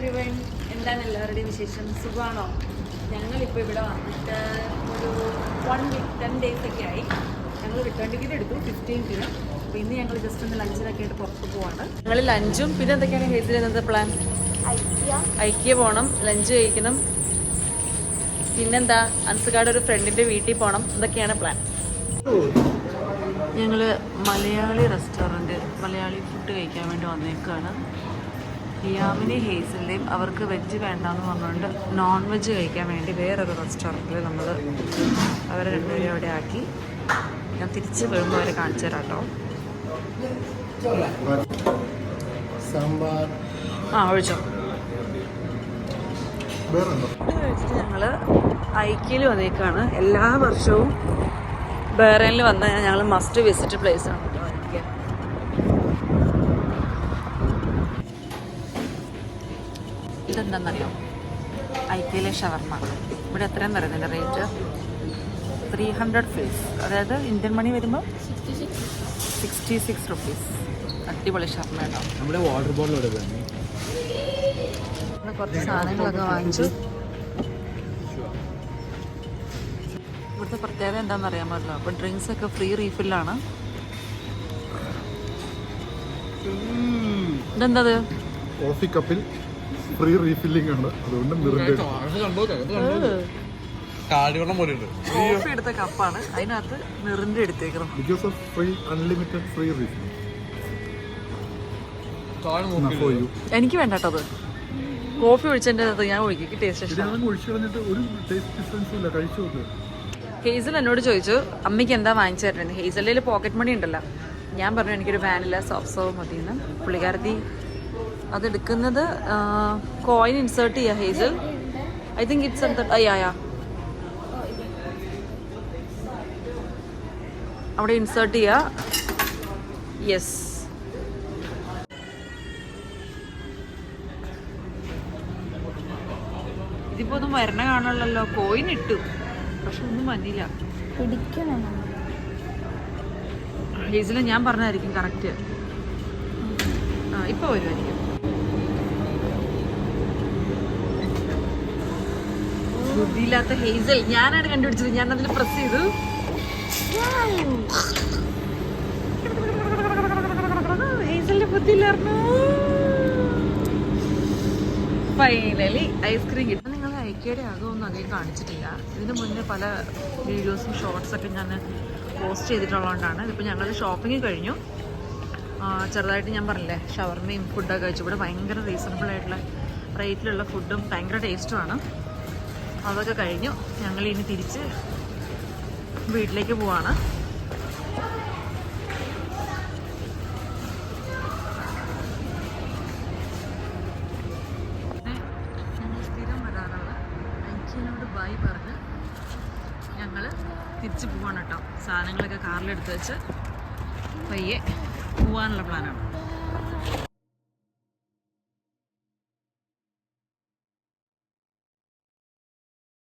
Everyone, എന്താണ് എല്ലാവരുടെയും വിശേഷം? സുഖമാണോ? ഞങ്ങളിപ്പോൾ ഇവിടെ വന്നിട്ട് ഒരു 1 week 10 days ഒക്കെ ആയി. ഞങ്ങൾ റിട്ടേൺ ടിക്കറ്റ് എടുത്തു 15th. അപ്പോൾ ഇന്ന് ഞങ്ങൾ ജസ്റ്റ് ഒന്ന് ലഞ്ചിനൊക്കെ ആയിട്ട് പുറത്ത് പോവാണ്. ഞങ്ങൾ ലഞ്ചും പിന്നെ എന്തൊക്കെയാണ് ഹേസിൽ ഇന്നത്തെ പ്ലാൻ? ഐക്യ പോകണം, ലഞ്ച് കഴിക്കണം, പിന്നെന്താ അൻസുകാട് ഒരു ഫ്രണ്ടിൻ്റെ വീട്ടിൽ പോകണം. ഇതൊക്കെയാണ് പ്ലാൻ. ഞങ്ങൾ മലയാളി റെസ്റ്റോറൻറ്റ് മലയാളി ഫുഡ് കഴിക്കാൻ വേണ്ടി വന്നേക്കാണ്. ഹിയാമിനെയും ഹേസലിനെയും അവർക്ക് വെജ് വേണ്ടാന്ന് പറഞ്ഞുകൊണ്ട് നോൺ വെജ് കഴിക്കാൻ വേണ്ടി വേറൊരു റെസ്റ്റോറൻറ്റിൽ നമ്മൾ അവരെ രണ്ടുപേരും അവിടെ ആക്കി. ഞാൻ തിരിച്ച് വരുമ്പോൾ അവരെ കാണിച്ചു തരാം കേട്ടോ. ഒഴിച്ചോ. ഞങ്ങൾ ഐക്യയിൽ വന്നേക്കാണ്. എല്ലാ വർഷവും ബഹ്റൈനിൽ വന്നാൽ ഞങ്ങൾ മസ്റ്റ് വിസിറ്റ് പ്ലേസ് ആണ് കേട്ടോ ഐക്യ. ഇതെന്താണെന്നറിയോ? ഐക്യയിലെ ഷവർമ്മ. ഇവിടെ എത്രയും പറയുന്നതിൻ്റെ റേറ്റ് 300 ഫീസ്, അതായത് ഇന്ത്യൻ മണി വരുമ്പോൾ 66 റുപ്പീസ്. അടിപൊളി ഷവർമ്മ കേട്ടോ. നമ്മുടെ വാട്ടർ ബോട്ടിൽ കുറച്ച് സാധനങ്ങളൊക്കെ വാങ്ങിച്ചു. ഇവിടുത്തെ പ്രത്യേകത എന്താണെന്ന് അറിയാൻ പറ്റില്ല. അപ്പോൾ ഡ്രിങ്ക്സ് ഒക്കെ ഫ്രീ റീഫില്ലാണ്. ഇതെന്തത്? കോഫി കപ്പിൽ ഫ്രീ റീഫില്ലിംഗ് ആണ്. അതുകൊണ്ട് കോഫി എടുത്ത കപ്പാണ്, അതിനകത്ത് നിറിന്റെ എടുത്തേക്കണം. എനിക്ക് വേണ്ട കേട്ടോ അത്. കോഫി ഒഴിച്ചതിൻ്റെ അത് ഞാൻ ഒഴിക്കും. ടേസ്റ്റ് ഹേസൽ എന്നോട് ചോദിച്ചു അമ്മയ്ക്ക് എന്താ വാങ്ങിച്ചു തരുന്നത്. ഹേസലിൽ പോക്കറ്റ് മണി ഉണ്ടല്ലോ. ഞാൻ പറഞ്ഞു എനിക്കൊരു വാനില സോഫ്റ്റ് സർവ് മതിയെന്ന്. പുള്ളിക്കാരത്തി അതെടുക്കുന്നത് കോയിൻ ഇൻസേർട്ട് ചെയ്യുക. ഹേസൽ ഐ തിങ്ക് ഇറ്റ്സ് അവിടെ ഇൻസേർട്ട് ചെയ്യുക. യെസ്, ഇതിപ്പോ ഒന്നും വരണ കാണുള്ളല്ലോ. കോയിൻ ഇട്ടു, പക്ഷെ ഒന്നും വന്നില്ല. ഹേസല് ഞാൻ പറഞ്ഞതായിരിക്കും കറക്റ്റ്. ഇപ്പൊ വരുമായിരിക്കും. ബുദ്ധിയില്ലാത്ത ഹേസൽ. ഞാനാണ് കണ്ടുപിടിച്ചത്. ഞാൻ അതിൽ പ്രസ് ചെയ്തു. ഹേസലിന്റെ ബുദ്ധിയില്ലായിരുന്നു. ഫൈനലി ഐസ്ക്രീം കിട്ടും. നിങ്ങൾ ഐക്യയുടെ ആകുമൊന്നും അധികം കാണിച്ചിട്ടില്ല. ഇതിന് മുന്നേ പല വീഡിയോസും ഷോർട്സൊക്കെ ഞാൻ പോസ്റ്റ് ചെയ്തിട്ടുള്ളതുകൊണ്ടാണ്. ഇതിപ്പോൾ ഞങ്ങൾ ഷോപ്പിംഗ് കഴിഞ്ഞു. ചെറുതായിട്ട് ഞാൻ പറഞ്ഞില്ലേ ഷവർമയും ഫുഡൊക്കെ കഴിച്ചു. ഇവിടെ ഭയങ്കര റീസണബിൾ ആയിട്ടുള്ള റേറ്റിലുള്ള ഫുഡും ഭയങ്കര ടേസ്റ്റുമാണ്. അതൊക്കെ കഴിഞ്ഞു. ഞങ്ങൾ ഇനി തിരിച്ച് വീട്ടിലേക്ക് പോവാണ്. ഞങ്ങൾ സ്ഥിരം വരാറുള്ള ഐക്യനോട് ബൈ പറഞ്ഞ് ഞങ്ങൾ തിരിച്ച് പോവാണ് കേട്ടോ. സാധനങ്ങളൊക്കെ കാറിലെടുത്ത് വെച്ച് പയ്യെ പോവാനുള്ള പ്ലാനാണ്.